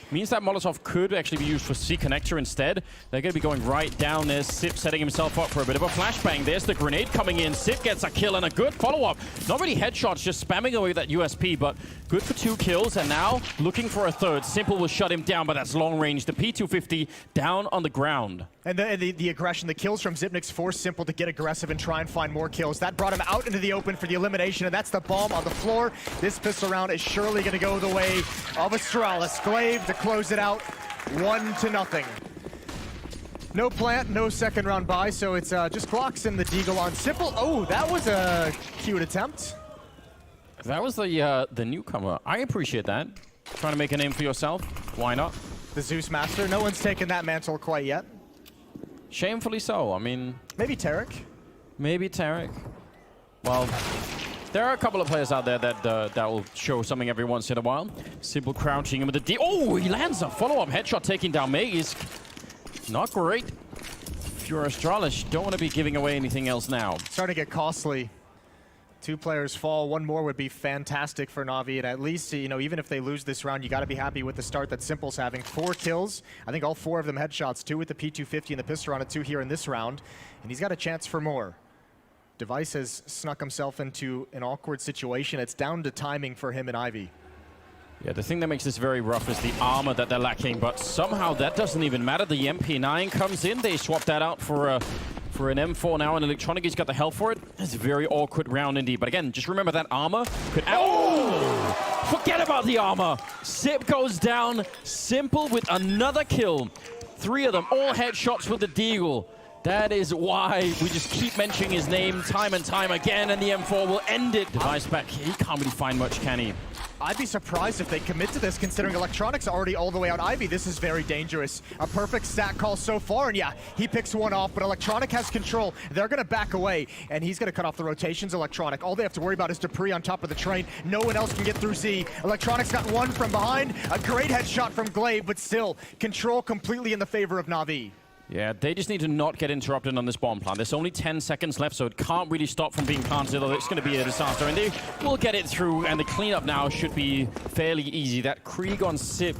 Means that Molotov could actually be used for C-Connector instead. They're going to be going right down there. Sip setting himself up for a bit of a flashbang. There's the grenade coming in. Sip gets a kill and a good follow-up. Not really headshots, just spamming away that USP, but good for 2 kills. And now looking for a third. Simple will shut him down, but that's long range. The P250 down on the ground. And the aggression, the kills from Xyp9x forced Simple to get aggressive and try and find more kills. That brought him out into the open for the elimination, and that's the bomb on the floor. This pistol round is surely going to go the way of Astralis. Glaive to close it out, 1-0. No plant, no second round buy, so it's just Glocks and the Deagle on Simple. Oh, that was a cute attempt. That was the newcomer. I appreciate that. Trying to make a name for yourself. Why not? The Zeus Master. No one's taken that mantle quite yet. Shamefully so. I mean... Maybe Tarek. Maybe Tarek. Well, there are a couple of players out there that will show something every once in a while. Simple crouching him with the D. Oh, he lands a follow-up headshot taking down Magus. Not great. If you're Astralis, you don't want to be giving away anything else now. Starting to get costly. 2 players fall, 1 more would be fantastic for NaVi, and at least, you know, even if they lose this round, you got to be happy with the start that Simple's having. 4 kills, I think all 4 of them headshots, 2 with the P250 and the pistol round, and 2 here in this round, and he's got a chance for more. Device has snuck himself into an awkward situation. It's down to timing for him and Ivy. Yeah, the thing that makes this very rough is the armor that they're lacking, but somehow that doesn't even matter. The MP9 comes in, they swap that out for an M4 now, and Electronic has got the health for it. It's a very awkward round indeed. But again, just remember that armor could... Oh! Forget about the armor! Sip goes down, Simple with another kill. 3 of them, all headshots with the Deagle. That is why we just keep mentioning his name time and time again, and the M4 will end it. Device back, he can't really find much, can he? I'd be surprised if they commit to this, considering Electronic's already all the way out Ivy. This is very dangerous. A perfect stat call so far, and yeah, he picks one off, but Electronic has control. They're going to back away, and he's going to cut off the rotations. Electronic, all they have to worry about is Dupree on top of the train. No one else can get through Z. Electronic's got one from behind. A great headshot from Glaive, but still, control completely in the favor of NaVi. Yeah, they just need to not get interrupted on this bomb plant. There's only 10 seconds left, so it can't really stop from being planted, or it's going to be a disaster. And they will get it through, and the cleanup now should be fairly easy. That Krieg on Sip,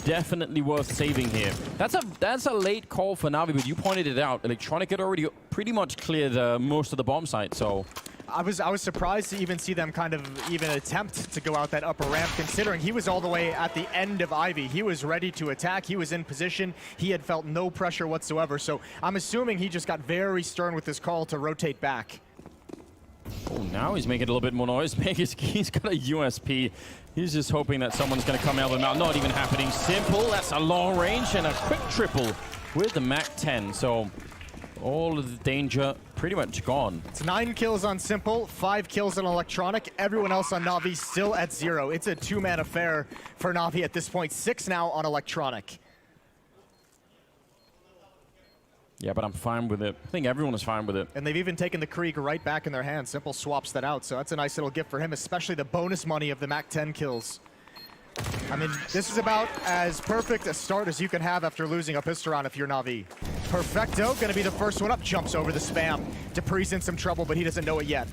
definitely worth saving here. That's a late call for NaVi, but you pointed it out. Electronic had already pretty much cleared most of the bomb site, so... I was surprised to even see them kind of even attempt to go out that upper ramp, considering he was all the way at the end of Ivy. He was ready to attack. He was in position. He had felt no pressure whatsoever. So I'm assuming he just got very stern with this call to rotate back. Oh, now he's making a little bit more noise. He's got a USP. He's just hoping that someone's going to come out of him out. Not even happening. Simple. That's a long range and a quick triple with the MAC-10. So all of the danger pretty much gone. It's 9 kills on Simple, 5 kills on Electronic. Everyone else on NaVi still at 0. It's a 2-man affair for NaVi at this point. 6 now on Electronic. Yeah, but I'm fine with it. I think everyone is fine with it. And they've even taken the Krieg right back in their hands. Simple swaps that out, so that's a nice little gift for him, especially the bonus money of the MAC-10 kills. I mean, this is about as perfect a start as you can have after losing a pistol round if you're NaVi. Perfecto, gonna be the first one up, jumps over the spam. Dupree's in some trouble, but he doesn't know it yet.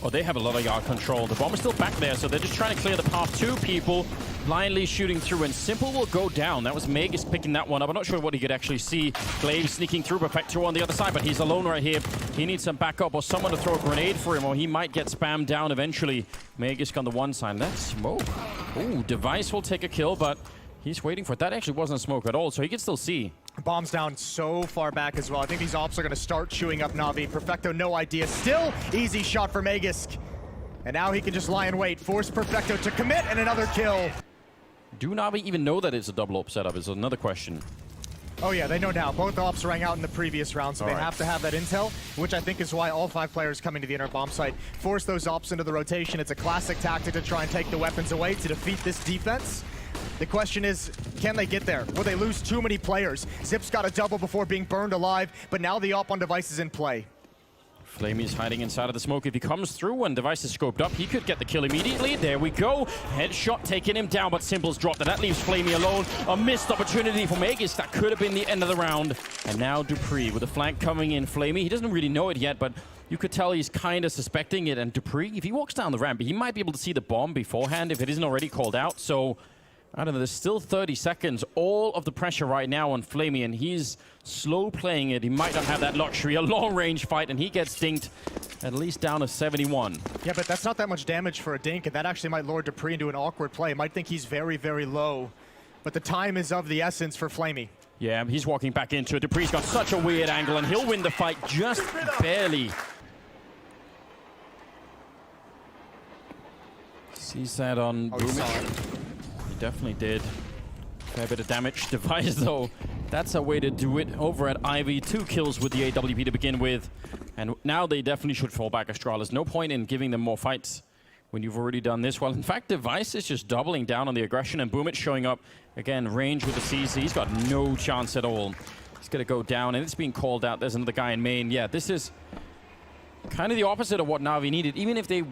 Oh, they have a lot of yard control. The bomb is still back there, so they're just trying to clear the path. 2 people blindly shooting through, and Simple will go down. That was Magus picking that one up. I'm not sure what he could actually see. Glaive sneaking through, Perfecto on the other side, but he's alone right here. He needs some backup or someone to throw a grenade for him, or he might get spammed down eventually. Magus on the one side. That's smoke. Ooh, Device will take a kill, but he's waiting for it. That actually wasn't smoke at all, so he can still see. Bombs down so far back as well. I think these ops are going to start chewing up NaVi. Perfecto, no idea. Still, easy shot for Magus. And now he can just lie in wait. Force Perfecto to commit, and another kill. Do NaVi even know that it's a double op setup is another question. Oh yeah, they know now. Both ops rang out in the previous round, so they have to have that intel, which I think is why all 5 players coming to the inner bomb site force those ops into the rotation. It's a classic tactic to try and take the weapons away to defeat this defense. The question is, can they get there? Will they lose too many players? Zip's got a double before being burned alive, but now the op on Device is in play. Flamey's hiding inside of the smoke. If he comes through and Device is scoped up, he could get the kill immediately. There we go. Headshot taking him down, but Simple's dropped it. That leaves Flamey alone. A missed opportunity for Magus. That could have been the end of the round. And now Dupree with a flank coming in. Flamey, he doesn't really know it yet, but you could tell he's kind of suspecting it. And Dupree, if he walks down the ramp, he might be able to see the bomb beforehand if it isn't already called out. So I don't know, there's still 30 seconds. All of the pressure right now on Flamey, and he's slow playing it. He might not have that luxury. A long-range fight, and he gets dinked at least down to 71. Yeah, but that's not that much damage for a dink, and that actually might lure dupreeh into an awkward play. Might think he's very, very low, but the time is of the essence for Flamey. Yeah, he's walking back into it. dupreeh's got such a weird angle, and he'll win the fight just barely. Sees that on Boomich. He definitely did. Fair bit of damage. Device, though, that's a way to do it over at Ivy. 2 kills with the AWP to begin with. And now they definitely should fall back, Astralis. No point in giving them more fights when you've already done this well. In fact, Device is just doubling down on the aggression, and Boomich showing up again, range with the CC. He's got no chance at all. He's going to go down, and it's being called out. There's another guy in main. Yeah, this is kind of the opposite of what NaVi needed. Even if they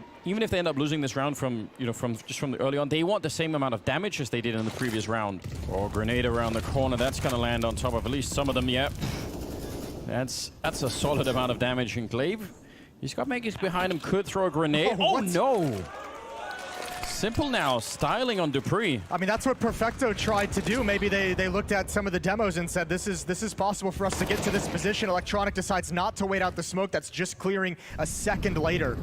end up losing this round from the early on, they want the same amount of damage as they did in the previous round. Or grenade around the corner. That's going to land on top of at least some of them. Yep. That's a solid amount of damage. And Glaive, he's got Magus behind him. Could throw a grenade. Oh no! Simple now, styling on dupreeh. I mean, that's what Perfecto tried to do. Maybe they looked at some of the demos and said, this is possible for us to get to this position. Electronic decides not to wait out the smoke. That's just clearing a second later.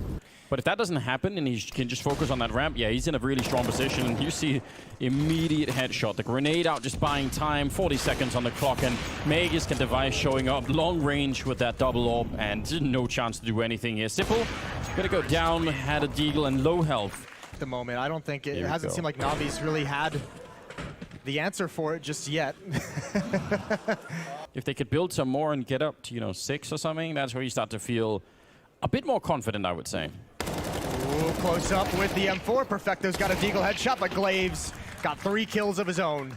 But if that doesn't happen and he can just focus on that ramp, yeah, he's in a really strong position. And you see immediate headshot. The grenade out, just buying time, 40 seconds on the clock, and Magus can Device showing up long range with that double orb, and no chance to do anything here. Simple, gonna go down, had a deagle and low health. At the moment, I don't think it hasn't seemed like NaVi's really had the answer for it just yet. If they could build some more and get up to 6 or something, that's where you start to feel a bit more confident, I would say. Ooh, close up with the M4. Perfecto's got a deagle headshot, but Glaive's got 3 kills of his own.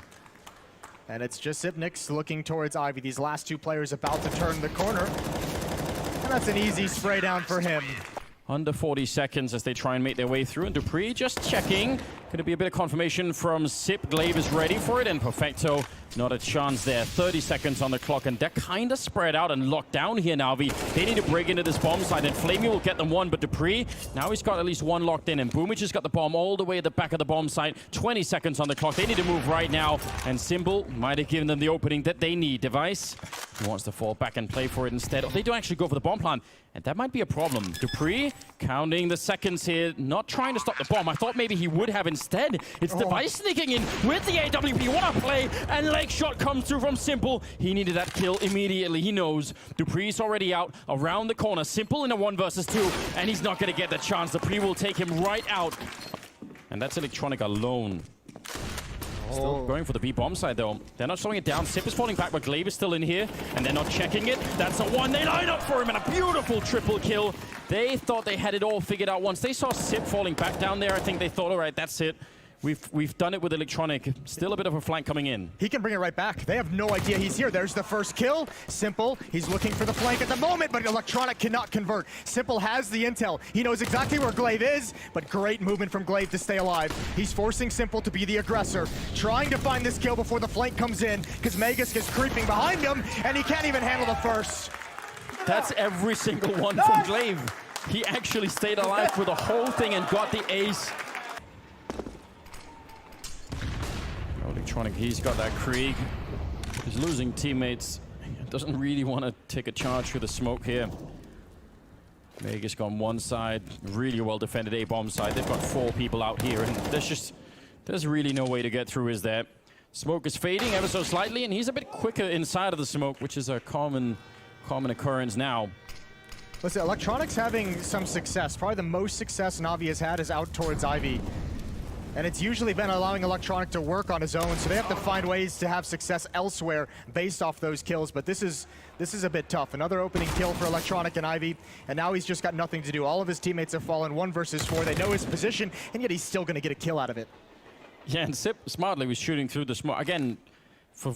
And it's just Ipnix looking towards Ivy. These last 2 players about to turn the corner. And that's an easy spray down for him. Under 40 seconds as they try and make their way through. And dupreeh just checking. Going to be a bit of confirmation from Sip. Glaive is ready for it. And Perfecto, not a chance there. 30 seconds on the clock. And they're kind of spread out and locked down here, NaVi. They need to break into this bomb site. And Flamey will get them one. But dupreeh, now he's got at least 1 locked in. And Boomich has got the bomb all the way at the back of the bomb site. 20 seconds on the clock. They need to move right now. And Symbol might have given them the opening that they need. Device, he wants to fall back and play for it instead. They don't actually go for the bomb plant. And that might be a problem. dupreeh counting the seconds here, not trying to stop the bomb. I thought maybe he would have instead. It's Device sneaking in with the AWP. What a play! And leg shot comes through from Simple. He needed that kill immediately. He knows dupreeh's already out around the corner. Simple in a 1 versus 2, and he's not going to get the chance. dupreeh will take him right out. And that's Electronic alone. Still going for the B bomb side, though. They're not slowing it down. Sip is falling back, but Glaive is still in here, and they're not checking it. That's the one. They line up for him, and a beautiful triple kill. They thought they had it all figured out. Once they saw Sip falling back down there, I think they thought, all right, that's it. We've done it with Electronic. Still a bit of a flank coming in. He can bring it right back. They have no idea he's here. There's the first kill. Simple, he's looking for the flank at the moment, but Electronic cannot convert. Simple has the intel. He knows exactly where Glaive is, but great movement from Glaive to stay alive. He's forcing Simple to be the aggressor, trying to find this kill before the flank comes in, because Magus is creeping behind him, and he can't even handle the first. That's every single one from Glaive. He actually stayed alive for the whole thing and got the ace. Electronic, he's got that Krieg. He's losing teammates. Doesn't really want to take a charge through the smoke here. Vegas gone one side. Really well defended A bomb side. They've got 4 people out here, and there's really no way to get through, is there? Smoke is fading ever so slightly, and he's a bit quicker inside of the smoke, which is a common occurrence now. Listen, Electronic's having some success. Probably the most success NaVi has had is out towards Ivy. And it's usually been allowing Electronic to work on his own, so they have to find ways to have success elsewhere based off those kills. But this is a bit tough. Another opening kill for Electronic and Ivy, and now he's just got nothing to do. All of his teammates have fallen 1 versus 4. They know his position, and yet he's still going to get a kill out of it. Yeah, and Sip smartly was shooting through the smoke. Again, for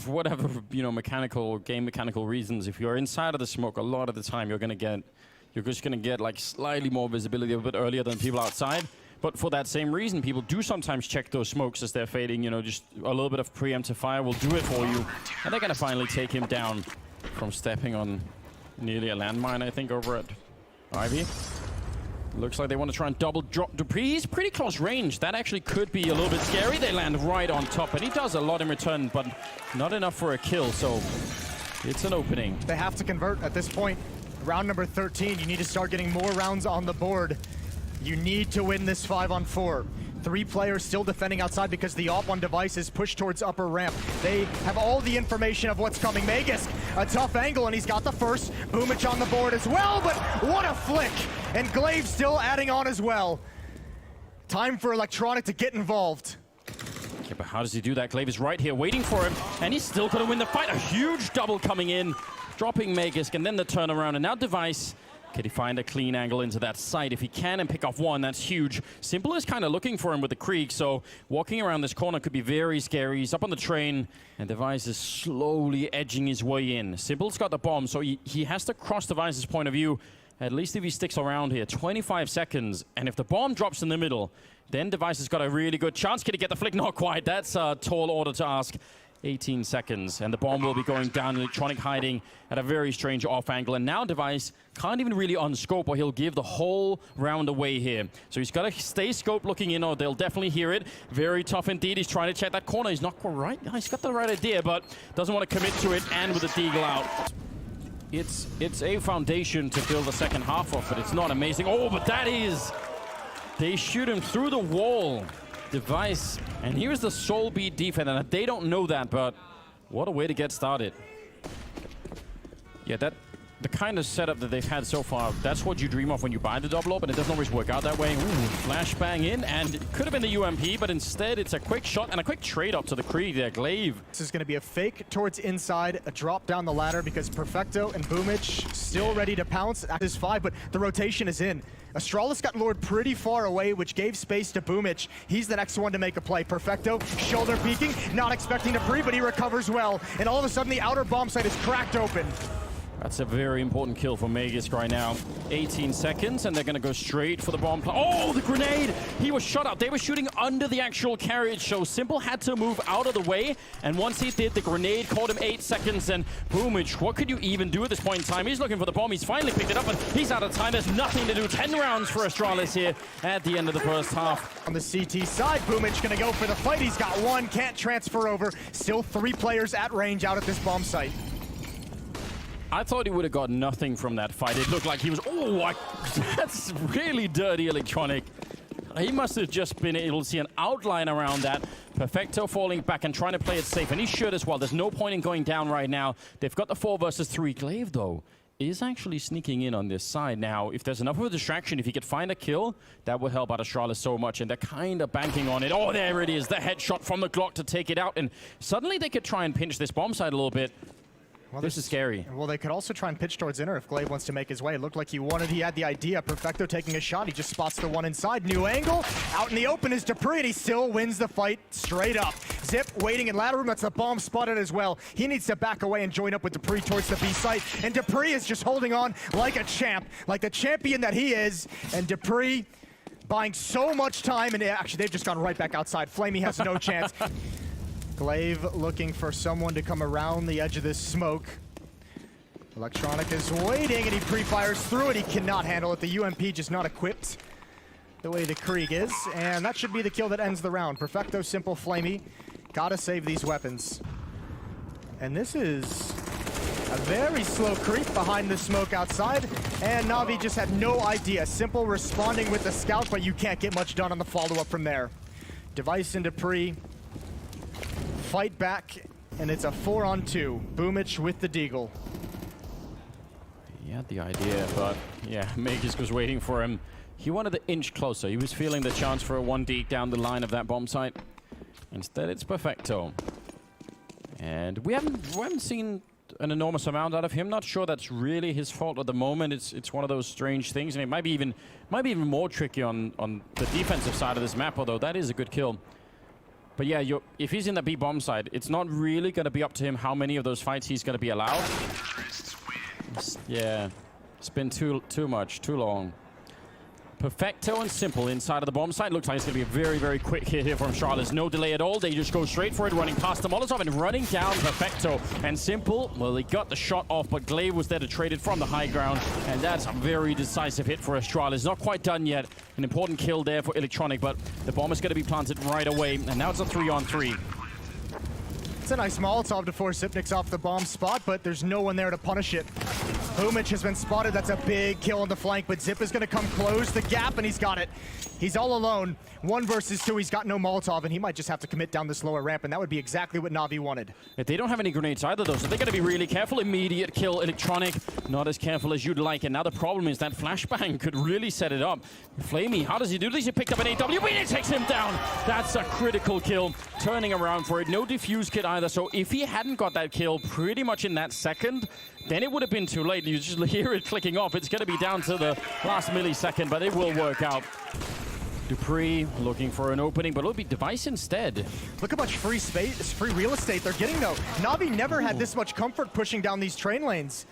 whatever, game mechanical reasons, if you're inside of the smoke, a lot of the time you're just going to get like slightly more visibility a bit earlier than people outside. But for that same reason, people do sometimes check those smokes as they're fading. Just a little bit of preemptive fire will do it for you. And they're going to finally take him down from stepping on nearly a landmine, I think, over at Ivy. Looks like they want to try and double drop Dupree. He's pretty close range. That actually could be a little bit scary. They land right on top, and he does a lot in return, but not enough for a kill, so it's an opening. They have to convert at this point. Round number 13, you need to start getting more rounds on the board. You need to win this 5-on-4. 3 players still defending outside because the op on device is pushed towards upper ramp. They have all the information of what's coming. Magisk, a tough angle, and he's got the first. Boomich on the board as well, but what a flick! And Glaive still adding on as well. Time for Electronic to get involved. Yeah, but how does he do that? Glaive is right here waiting for him, and he's still going to win the fight. A huge double coming in, dropping Magisk, and then the turnaround, and now Device. Can he find a clean angle into that site? If he can and pick off one, that's huge. Simple is kind of looking for him with the Krieg, so walking around this corner could be very scary. He's up on the train, and Device is slowly edging his way in. Simple's got the bomb, so he has to cross Device's point of view, at least if he sticks around here. 25 seconds, and if the bomb drops in the middle, then Device has got a really good chance. Can he get the flick? Not quite. That's a tall order to ask. 18 seconds, and the bomb will be going down. Electronic hiding at a very strange off angle, and now Device can't even really unscope, or he'll give the whole round away here. So he's got to stay scope looking in, or they'll definitely hear it. Very tough indeed. He's trying to check that corner. He's not quite right. He's got the right idea, but doesn't want to commit to it, and with the deagle out. It's a foundation to build the second half of, but it's not amazing. Oh, but that is... They shoot him through the wall. Device, and here's the soul beat defense, and they don't know that, but what a way to get started. Yeah, the kind of setup that they've had so far, that's what you dream of when you buy the double up, and it doesn't always work out that way. Ooh, flashbang in, and it could have been the UMP, but instead it's a quick shot and a quick trade up to the Krieg there, Glaive. This is going to be a fake towards inside, a drop down the ladder because Perfecto and Boomich still ready to pounce at his 5, but the rotation is in. Astralis got lured pretty far away, which gave space to Boomich. He's the next one to make a play. Perfecto, shoulder peeking, not expecting to pre, but he recovers well. And all of a sudden, the outer bomb site is cracked open. That's a very important kill for Magisk right now. 18 seconds, and they're going to go straight for the bomb. Oh, the grenade! He was shot out. They were shooting under the actual carriage, so Simple had to move out of the way. And once he did, the grenade caught him 8 seconds. And Boomich, what could you even do at this point in time? He's looking for the bomb. He's finally picked it up, and he's out of time. There's nothing to do. 10 rounds for Astralis here at the end of the first half. On the CT side, Boomich going to go for the fight. He's got one, can't transfer over. Still 3 players at range out at this bomb site. I thought he would have got nothing from that fight. It looked like he was... Oh, that's really dirty, Electronic. He must have just been able to see an outline around that. Perfecto falling back and trying to play it safe, and he should as well. There's no point in going down right now. They've got the 4 versus 3. Glaive, though, is actually sneaking in on this side. Now, if there's enough of a distraction, if he could find a kill, that would help out Astralis so much, and they're kind of banking on it. Oh, there it is, the headshot from the Glock to take it out, and suddenly they could try and pinch this bomb side a little bit. Well, this is scary. Well, they could also try and pitch towards inner if Glaive wants to make his way. It looked like he had the idea. Perfecto taking a shot. He just spots the one inside. New angle. Out in the open is Dupree, and he still wins the fight straight up. Zip waiting in ladder room. That's the bomb spotted as well. He needs to back away and join up with Dupree towards the B site. And Dupree is just holding on like a champ, like the champion that he is. And Dupree buying so much time, and actually they've just gone right back outside. Flamey has no chance. Glaive looking for someone to come around the edge of this smoke. Electronic is waiting, and he pre-fires through it. He cannot handle it. The UMP just not equipped the way the Krieg is, and that should be the kill that ends the round. Perfecto, Simple, Flamey. Gotta save these weapons. And this is a very slow creep behind the smoke outside, and NaVi just had no idea. Simple responding with the scout, but you can't get much done on the follow-up from there. Device into pre. Fight back, and it's a 4-on-2. Boomich with the deagle. He had the idea, but yeah, Magisk was waiting for him. He wanted to inch closer. He was feeling the chance for a 1D down the line of that bomb site. Instead, it's Perfecto. And we haven't seen an enormous amount out of him. Not sure that's really his fault at the moment. It's one of those strange things, and it might be even more tricky on the defensive side of this map, although that is a good kill. But yeah, if he's in the B bomb side, it's not really going to be up to him how many of those fights he's going to be allowed. Yeah, it's been too much, too long. Perfecto and Simple inside of the bomb site. Looks like it's going to be a very, very quick hit here from Astralis. No delay at all. They just go straight for it, running past the Molotov and running down Perfecto. And Simple, well, they got the shot off, but Glaive was there to trade it from the high ground. And that's a very decisive hit for Astralis. Not quite done yet. An important kill there for Electronic, but the bomb is going to be planted right away. And now it's a 3-on-3. It's a nice Molotov to force Zipnik's off the bomb spot, but there's no one there to punish it. Boomich has been spotted. That's a big kill on the flank, but Zip is going to come close the gap, and he's got it. He's all alone. 1 versus 2. He's got no Molotov, and he might just have to commit down this lower ramp, and that would be exactly what NaVi wanted. If they don't have any grenades either, though, so they're going to be really careful. Immediate kill, Electronic. Not as careful as you'd like. And now the problem is that flashbang could really set it up. Flamey, how does he do this? He picked up an AW, and it takes him down. That's a critical kill. Turning around for it. No defuse kit either, so if he hadn't got that kill pretty much in that second, then it would have been too late. You just hear it clicking off. It's going to be down to the last millisecond, but it will work out. Dupree looking for an opening, but it'll be Device instead. Look how much free space, free real estate they're getting, though. NaVi never had this much comfort pushing down these train lanes.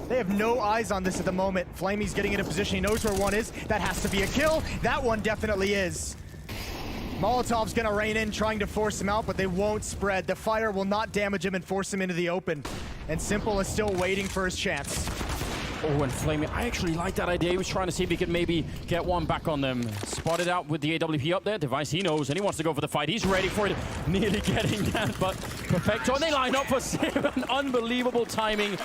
They have no eyes on this at the moment. Flamey's getting into position. He knows where one is. That has to be a kill. That one definitely is. Molotov's gonna rain in, trying to force him out, but they won't spread. The fire will not damage him and force him into the open. And Simple is still waiting for his chance. Oh, and Flamey, I actually like that idea. He was trying to see if he could maybe get one back on them. Spotted out with the AWP up there. Device, he knows, and he wants to go for the fight. He's ready for it. Nearly getting that, but Perfecto. And they line up for 7. Unbelievable timing.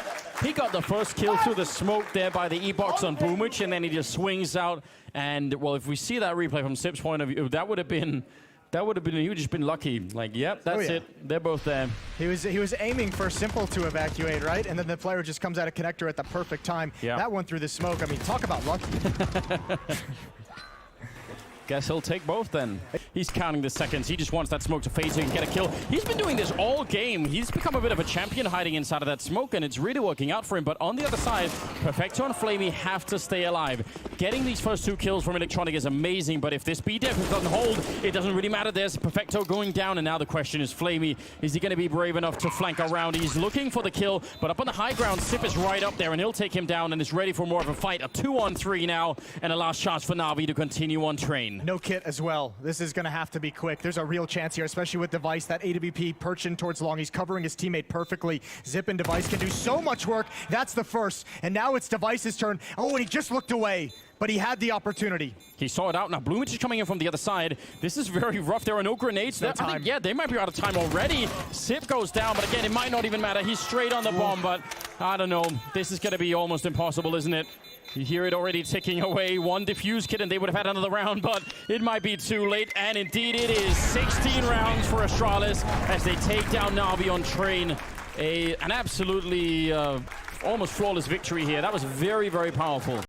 He got the first kill through the smoke there by the E-box on Boomich, and then he just swings out. And, well, if we see that replay from Sip's point of view, that would have been, he would have just been lucky. Like, yep, that's it. They're both there. He was aiming for Simple to evacuate, right? And then the player just comes out of connector at the perfect time. Yeah. That one through the smoke. I mean, talk about lucky. Guess he'll take both then. He's counting the seconds. He just wants that smoke to fade so he can get a kill. He's been doing this all game. He's become a bit of a champion hiding inside of that smoke, and it's really working out for him. But on the other side, Perfecto and Flamey have to stay alive. Getting these first 2 kills from Electronic is amazing, but if this B-Def doesn't hold, it doesn't really matter. There's Perfecto going down, and now the question is Flamey. Is he going to be brave enough to flank around? He's looking for the kill, but up on the high ground, Sip is right up there, and he'll take him down and is ready for more of a fight. A 2-on-3 now, and a last chance for NaVi to continue on train. No kit as well. This is going to have to be quick. There's a real chance here, especially with Device. That AWP perching towards long. He's covering his teammate perfectly. Zip and Device can do so much work. That's the first. And now it's Device's turn. Oh, and he just looked away. But he had the opportunity. He saw it out. Now Bloomich is coming in from the other side. This is very rough. There are no grenades. No I think, yeah, they might be out of time already. Sip goes down, but again, it might not even matter. He's straight on the bomb, but I don't know. This is going to be almost impossible, isn't it? You hear it already ticking away. 1 defuse kit, and they would have had another round, but it might be too late. And indeed it is. 16 rounds for Astralis as they take down NaVi on train. An absolutely almost flawless victory here. That was very, very powerful.